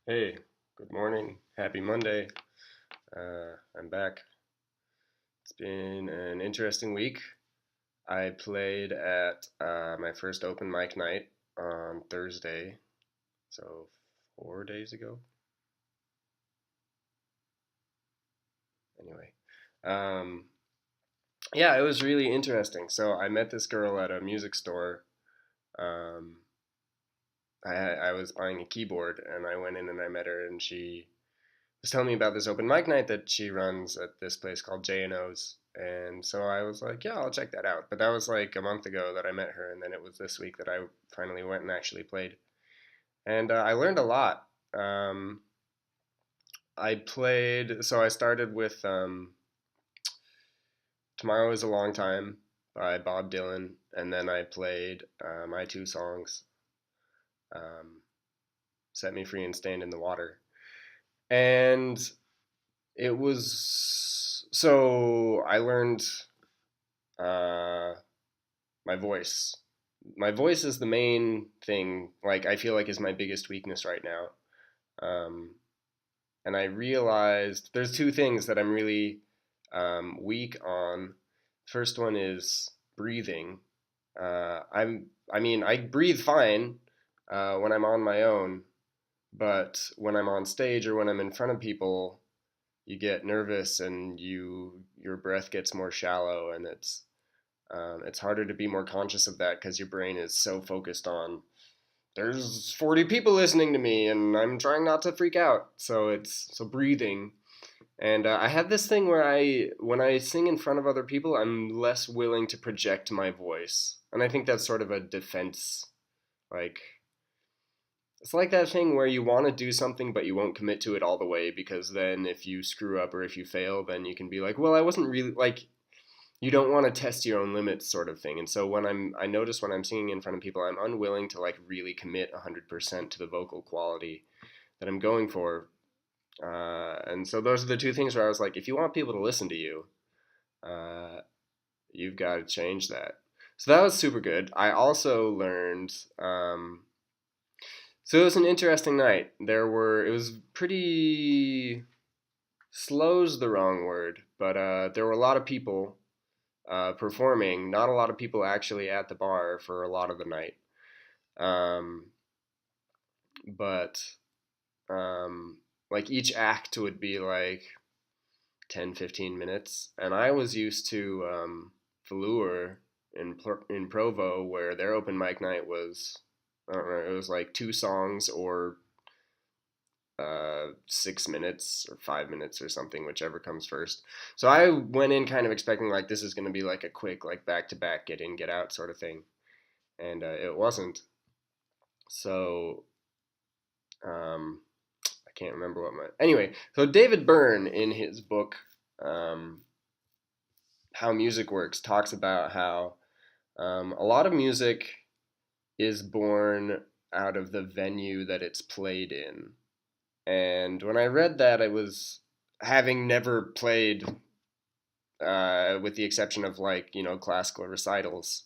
Hey, good morning. Happy Monday. I'm back. It's been an interesting week. I played at my first open mic night on Thursday, so 4 days ago. Anyway, um, yeah, it was really interesting. So I met this girl at a music store. Um, I was buying a keyboard, and I went in and I met her, and she was telling me about this open mic night that she runs at this place called J&O's. And so I was like, yeah, I'll check that out. But that was like a month ago that I met her, and then it was this week that I finally went and actually played. And I learned a lot. Um, I played, so I started with Tomorrow is a Long Time by Bob Dylan, and then I played my two songs, um, Set Me Free and Stand in the Water. And it was, so I learned uh, my voice. My voice is the main thing. Like I feel like is my biggest weakness right now. Um, and I realized there's two things that I'm really weak on. First one is breathing. I mean, I breathe fine when I'm on my own, but when I'm on stage or when I'm in front of people, you get nervous and your breath gets more shallow, and it's harder to be more conscious of that because your brain is so focused on there's 40 people listening to me and I'm trying not to freak out. So it's so breathing. And I have this thing where when I sing in front of other people, I'm less willing to project my voice. And I think that's sort of a defense. Like, it's like that thing where you want to do something, but you won't commit to it all the way because then if you screw up or if you fail, then you can be like, well, I wasn't really like, you don't want to test your own limits sort of thing. And so I notice when I'm singing in front of people, I'm unwilling to like really commit 100% to the vocal quality that I'm going for. And so those are the two things where I was like, if you want people to listen to you, uh, you've got to change that. So that was super good. I also learned, so it was an interesting night. It was pretty, slow's the wrong word, but there were a lot of people performing, not a lot of people actually at the bar for a lot of the night. Um, but um, like each act would be like 10, 15 minutes. And I was used to Velour in Provo, where their open mic night was, I don't know, it was like two songs or 6 minutes or 5 minutes or something, whichever comes first. So I went in kind of expecting like this is going to be like a quick, like back to back, get in, get out sort of thing. And it wasn't. So um, I can't remember what my. Anyway, so David Byrne in his book, um, How Music Works, talks about how a lot of music is born out of the venue that it's played in. And when I read that, I was having never played, with the exception of like, classical recitals.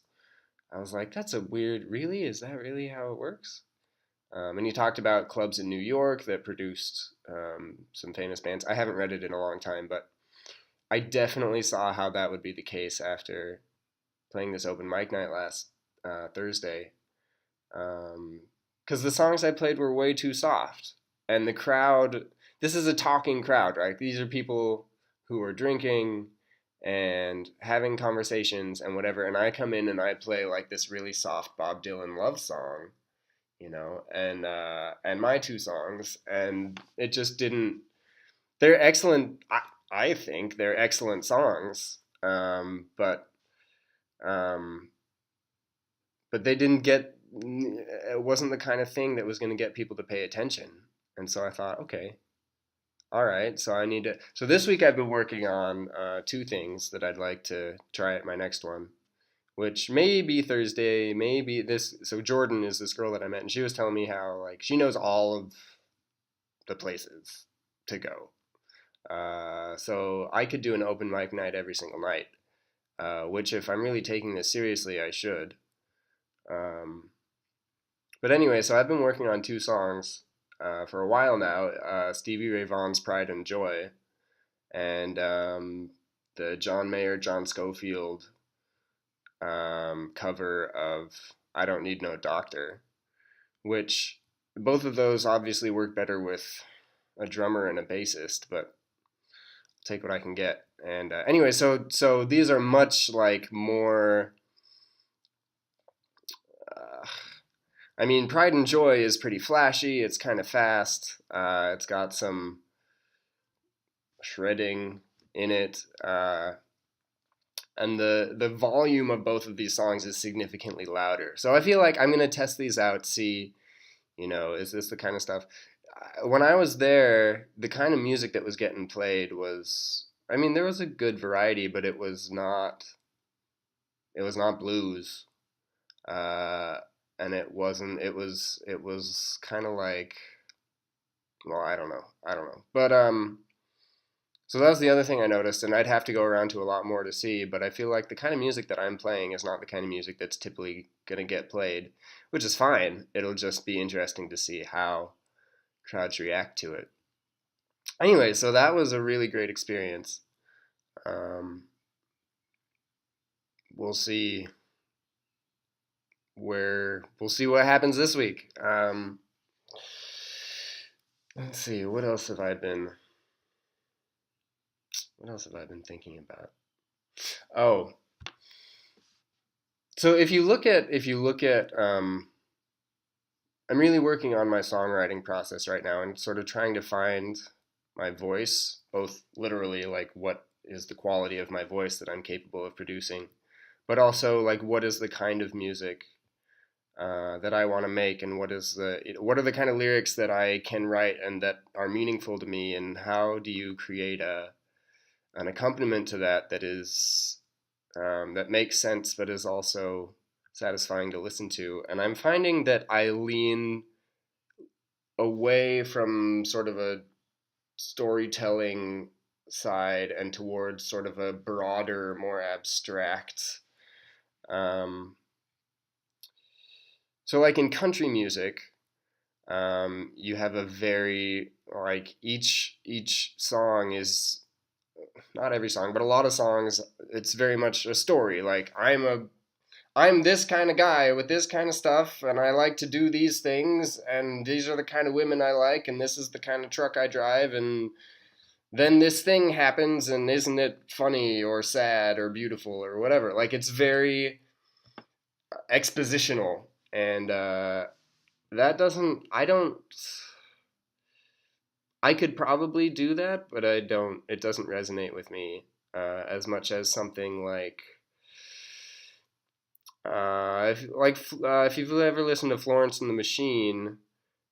I was like, that's a weird, really? Is that really how it works? And he talked about clubs in New York that produced some famous bands. I haven't read it in a long time, but I definitely saw how that would be the case after playing this open mic night last Thursday. Because the songs I played were way too soft. And the crowd, this is a talking crowd, right? These are people who are drinking and having conversations and whatever. And I come in and I play like this really soft Bob Dylan love song, and my two songs, and it just didn't. They're excellent. I think they're excellent songs, um, but they didn't get. It wasn't the kind of thing that was going to get people to pay attention, and so I thought, okay, all right. So I need to. So this week I've been working on two things that I'd like to try at my next one, which may be Thursday, maybe this. So Jordan is this girl that I met, and she was telling me how like she knows all of the places to go. So I could do an open mic night every single night, which if I'm really taking this seriously, I should. Um, but anyway, so I've been working on two songs. for a while now, Stevie Ray Vaughan's Pride and Joy, and the John Mayer, John Scofield cover of I Don't Need No Doctor, which both of those obviously work better with a drummer and a bassist, but I'll take what I can get. And anyway, so these are much like more. Uh, I mean, Pride and Joy is pretty flashy. It's kind of fast. It's got some shredding in it. And the volume of both of these songs is significantly louder. So I feel like I'm gonna test these out, see, is this the kind of stuff? When I was there, the kind of music that was getting played was, I mean, there was a good variety, but it was not blues, uh, and it wasn't. It was kind of like, well, I don't know, but So that was the other thing I noticed, and I'd have to go around to a lot more to see, but I feel like the kind of music that I'm playing is not the kind of music that's typically going to get played, which is fine. It'll just be interesting to see how crowds react to it. Anyway, so that was a really great experience. Um, we'll see we'll see what happens this week. Let's see, what else have I been thinking about? Oh, so if you look at I'm really working on my songwriting process right now and sort of trying to find my voice, both literally like what is the quality of my voice that I'm capable of producing, but also like what is the kind of music that I want to make, and what are the kind of lyrics that I can write and that are meaningful to me, and how do you create an accompaniment to that makes sense but is also satisfying to listen to. And I'm finding that I lean away from sort of a storytelling side and towards sort of a broader, more abstract. Um, so, like in country music, you have a very like each song is not every song, but a lot of songs. It's very much a story. Like I'm this kind of guy with this kind of stuff, and I like to do these things, and these are the kind of women I like, and this is the kind of truck I drive, and then this thing happens, and isn't it funny or sad or beautiful or whatever? Like it's very expositional, and that doesn't. I don't. I could probably do that, but I don't. It doesn't resonate with me as much as something like if you've ever listened to Florence and the Machine,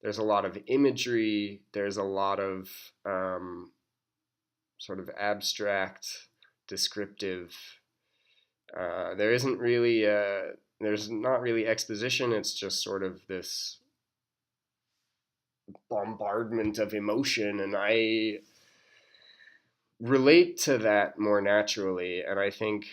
there's a lot of imagery. There's a lot of sort of abstract, descriptive. There isn't really. There's not really exposition. It's just sort of this bombardment of emotion, and I relate to that more naturally. And I think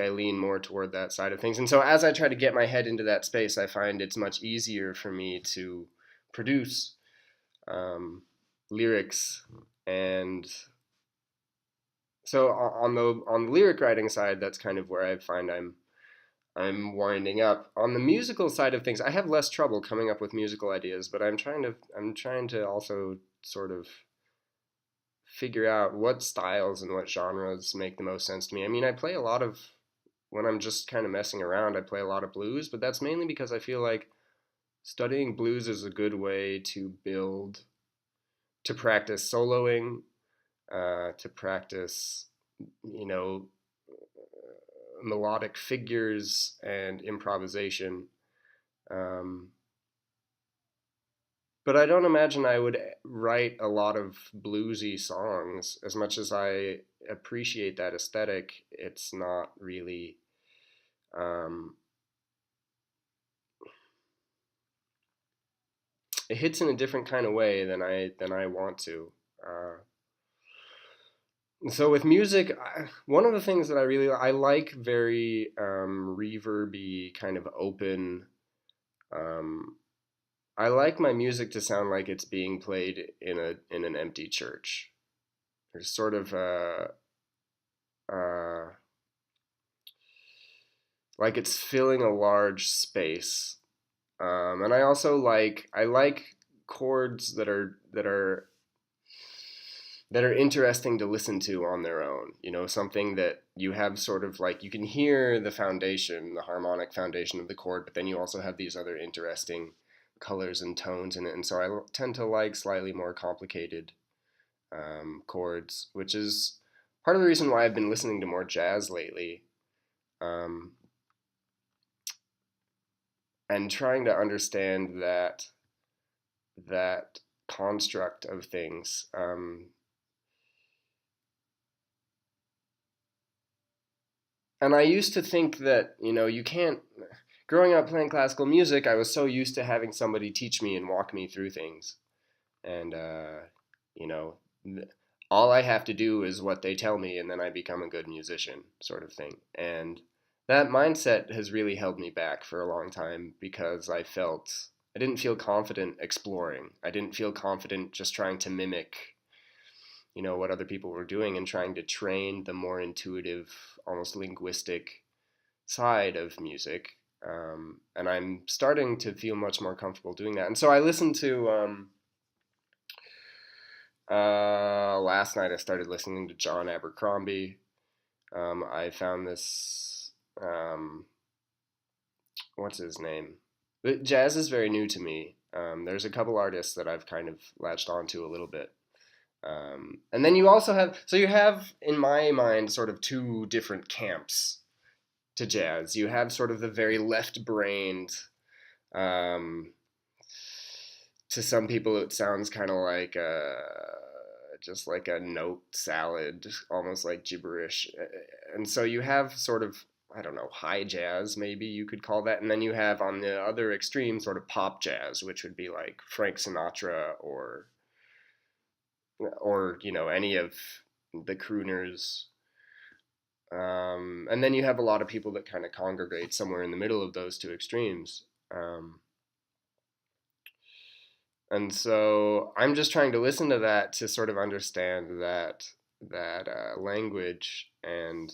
I lean more toward that side of things. And so as I try to get my head into that space, I find it's much easier for me to produce lyrics. And so on the lyric writing side, that's kind of where I find I'm winding up. On the musical side of things, I have less trouble coming up with musical ideas, but I'm trying to also sort of figure out what styles and what genres make the most sense to me. I mean, I play a lot of when I'm just kind of messing around, I play a lot of blues, but that's mainly because I feel like studying blues is a good way to practice soloing, to practice, you know, melodic figures and improvisation. Um, but I don't imagine I would write a lot of bluesy songs. As much as I appreciate that aesthetic, it's not really. Um, it hits in a different kind of way than I want to. Uh, so with music, one of the things that I like very reverby, kind of open Um, I like my music to sound like it's being played in an empty church. There's sort of uh, like it's filling a large space. And I like chords that are interesting to listen to on their own. You know, something that you have sort of like you can hear the foundation, the harmonic foundation of the chord, but then you also have these other interesting colors and tones in it. And so I tend to like slightly more complicated chords, which is part of the reason why I've been listening to more jazz lately. Um, and trying to understand that construct of things. And I used to think that, you know, you can't. Growing up playing classical music, I was so used to having somebody teach me and walk me through things. And, you know, all I have to do is what they tell me, and then I become a good musician, sort of thing. And that mindset has really held me back for a long time because I didn't feel confident exploring. I didn't feel confident just trying to mimic, you know, what other people were doing and trying to train the more intuitive, almost linguistic side of music. And I'm starting to feel much more comfortable doing that. And so I listened to last night. I started listening to John Abercrombie. I found this what's his name? Jazz is very new to me. There's a couple artists that I've kind of latched onto a little bit. And then you also have, so you have, in my mind, sort of two different camps to jazz. You have sort of the very left-brained, um, to some people it sounds kind of like just like a note salad, almost like gibberish. And so you have sort of, I don't know, high jazz, maybe you could call that. And then you have on the other extreme sort of pop jazz, which would be like Frank Sinatra or you know, any of the crooners. And then you have a lot of people that kind of congregate somewhere in the middle of those two extremes. And so I'm just trying to listen to that to sort of understand that language and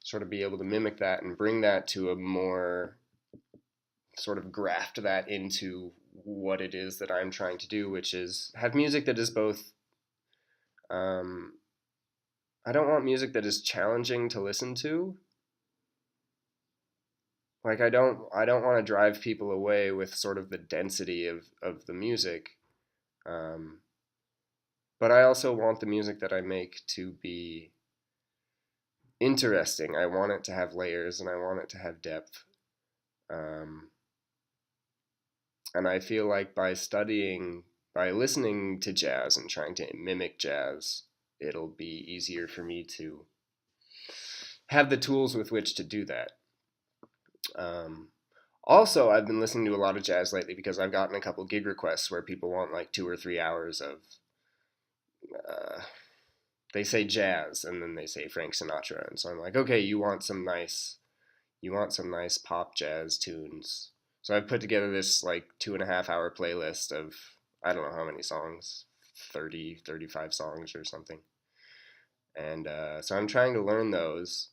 sort of be able to mimic that and bring that to a more sort of graft that into what it is that I'm trying to do, which is have music that is both. Um, I don't want music that is challenging to listen to. Like I don't want to drive people away with sort of the density of the music. Um, but I also want the music that I make to be interesting. I want it to have layers and I want it to have depth. Um, and I feel like by listening to jazz and trying to mimic jazz, it'll be easier for me to have the tools with which to do that. Um, Also, I've been listening to a lot of jazz lately because I've gotten a couple gig requests where people want like 2 or 3 hours of, uh, they say jazz and then they say Frank Sinatra, and so I'm like, okay, you want some nice pop jazz tunes. So I've put together this like 2.5 hour playlist of I don't know how many songs, 30, 35 songs or something, and so I'm trying to learn those,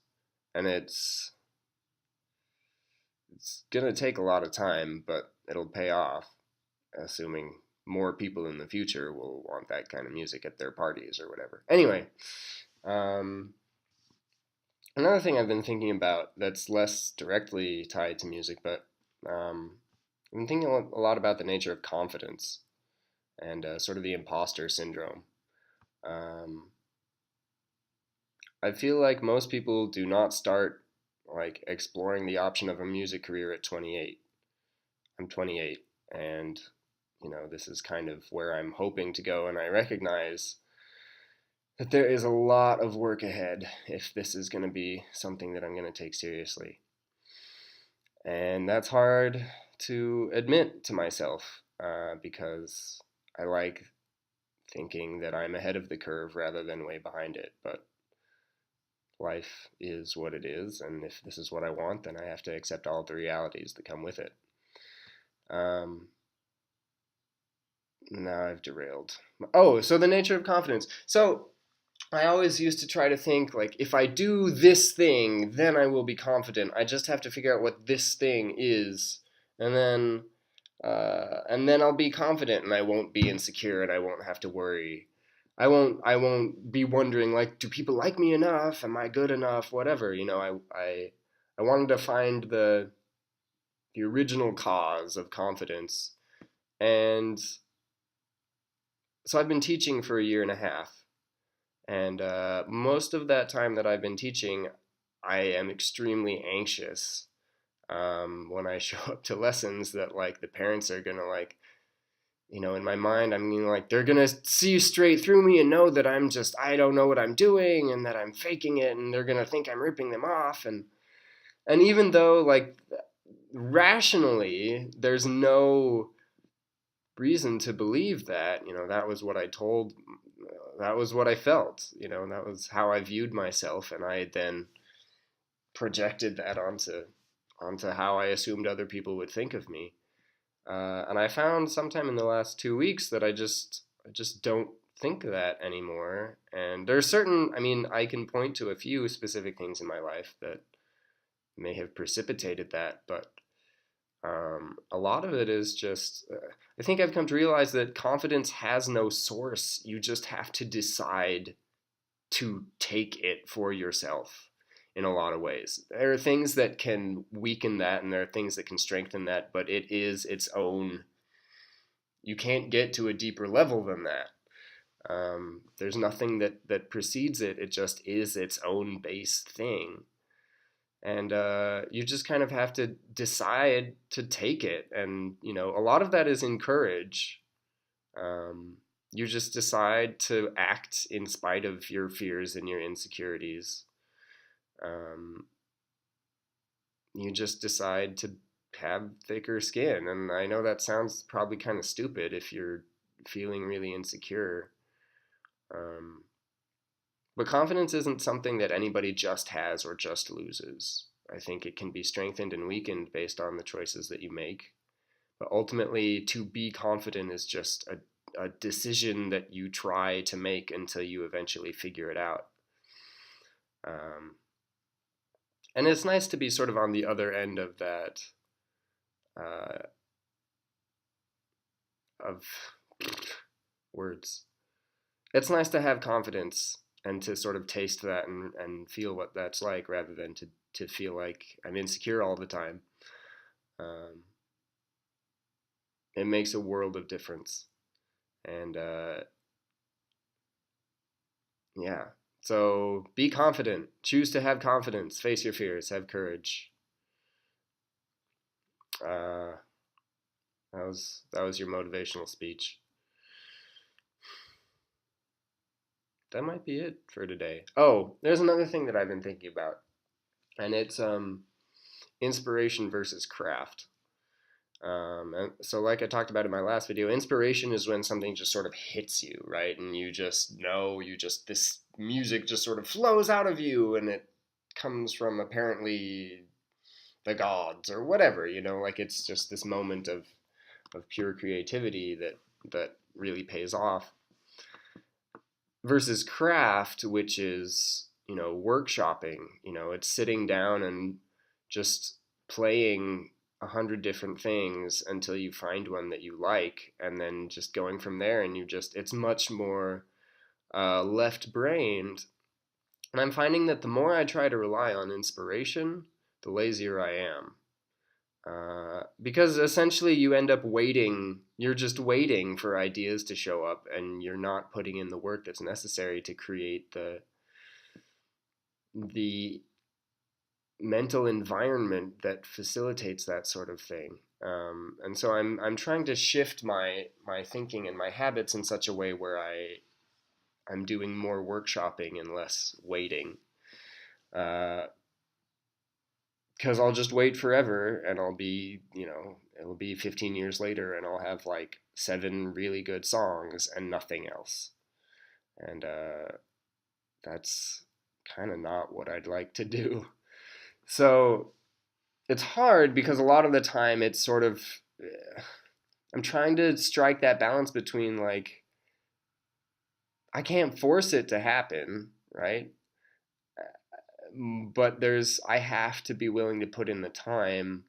and it's gonna take a lot of time, but it'll pay off, assuming more people in the future will want that kind of music at their parties or whatever. Anyway, um, another thing I've been thinking about that's less directly tied to music, but I've been thinking a lot about the nature of confidence and sort of the imposter syndrome. Um, I feel like most people do not start like exploring the option of a music career at 28. I'm 28, and you know this is kind of where I'm hoping to go, and I recognize that there is a lot of work ahead if this is going to be something that I'm going to take seriously. And that's hard to admit to myself because I like thinking that I'm ahead of the curve rather than way behind it. But life is what it is, and if this is what I want, then I have to accept all of the realities that come with it. Um, Now I've derailed. Oh, so the nature of confidence. So I always used to try to think like, if I do this thing, then I will be confident. I just have to figure out what this thing is, and then I'll be confident, and I won't be insecure, and I won't have to worry. I won't be wondering like, do people like me enough? Am I good enough? Whatever. I wanted to find the original cause of confidence, and so I've been teaching for a year and a half, and most of that time that I've been teaching, I am extremely anxious when I show up to lessons, that like the parents are gonna like, in my mind, I mean, like, they're gonna see straight through me and know that I don't know what I'm doing and that I'm faking it, and they're gonna think I'm ripping them off. And even though, like, rationally, there's no reason to believe that, that was what I told, that was what I felt, that was how I viewed myself, and I then projected that onto how I assumed other people would think of me. And I found sometime in the last 2 weeks that I just don't think that anymore. And there's certain, I mean, I can point to a few specific things in my life that may have precipitated that, but a lot of it is just, I think I've come to realize that confidence has no source. You just have to decide to take it for yourself in a lot of ways. There are things that can weaken that, and there are things that can strengthen that, but it is its own. You can't get to a deeper level than that. There's nothing that precedes it. It just is its own base thing. And you just kind of have to decide to take it. And, a lot of that is in courage. You just decide to act in spite of your fears and your insecurities. Um, you just decide to have thicker skin. And I know that sounds probably kind of stupid if you're feeling really insecure. Um, but confidence isn't something that anybody just has or just loses. I think it can be strengthened and weakened based on the choices that you make. But ultimately, to be confident is just a decision that you try to make until you eventually figure it out. Um, and it's nice to be sort of on the other end of that, uh, of words. It's nice to have confidence and to sort of taste that and feel what that's like, rather than to feel like I'm insecure all the time. Um, it makes a world of difference. And yeah. So be confident. Choose to have confidence. Face your fears. Have courage. Uh, that was your motivational speech. That might be it for today. Oh, there's another thing that I've been thinking about, and it's inspiration versus craft. And so, like I talked about in my last video, inspiration is when something just sort of hits you, right? And you just know, this music just sort of flows out of you, and it comes from apparently the gods or whatever, like it's just this moment of pure creativity that really pays off. Versus craft, which is, workshopping, it's sitting down and just playing 100 different things until you find one that you like, and then just going from there. And it's much more left brained. And I'm finding that the more I try to rely on inspiration, the lazier I am. Because essentially you end up waiting, you're just waiting for ideas to show up, and you're not putting in the work that's necessary to create the mental environment that facilitates that sort of thing. And so I'm trying to shift my thinking and my habits in such a way where I'm doing more workshopping and less waiting. Because I'll just wait forever, and it'll be 15 years later, and I'll have like 7 really good songs and nothing else. And that's kind of not what I'd like to do. So it's hard because a lot of the time it's sort of I'm trying to strike that balance between like I can't force it to happen, right? But I have to be willing to put in the time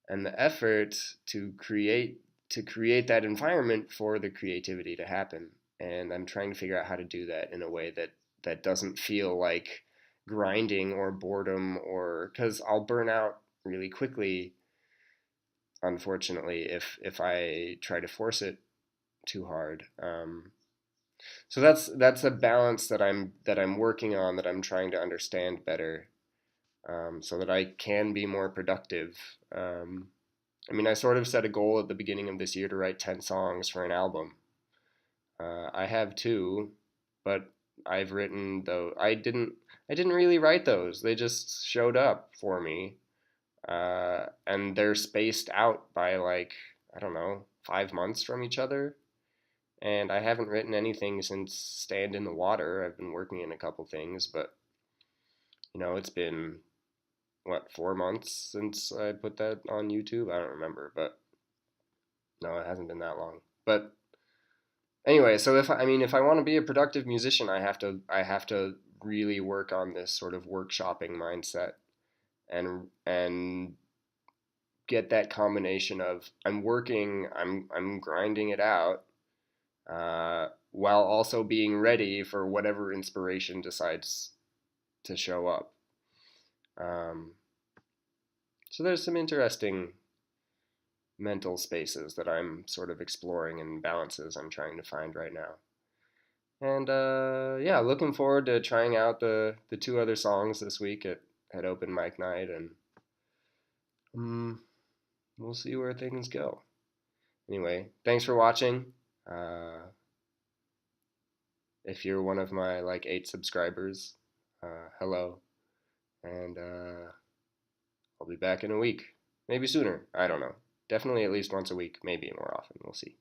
and the effort to create that environment for the creativity to happen. And I'm trying to figure out how to do that in a way that doesn't feel like grinding or boredom, or because I'll burn out really quickly, unfortunately, if I try to force it too hard. So that's a balance that I'm working on, that I'm trying to understand better, so that I can be more productive. I mean, I sort of set a goal at the beginning of this year to write 10 songs for an album. I have two, but I've written though I didn't really write those. They just showed up for me, and they're spaced out by like I don't know 5 months from each other. And I haven't written anything since Stand in the Water. I've been working in a couple things, but it's been what 4 months since I put that on YouTube. I don't remember, but no, it hasn't been that long. But anyway, so if I want to be a productive musician, I have to really work on this sort of workshopping mindset, and get that combination of I'm working, I'm grinding it out, while also being ready for whatever inspiration decides to show up. Um, so there's some interesting mental spaces that I'm sort of exploring, and balances I'm trying to find right now. And yeah, looking forward to trying out the two other songs this week at open mic night, and um, we'll see where things go. Anyway, thanks for watching. Uh, if you're one of my like 8 subscribers, hello, and I'll be back in a week, maybe sooner. I don't know. Definitely at least once a week, maybe more often. We'll see.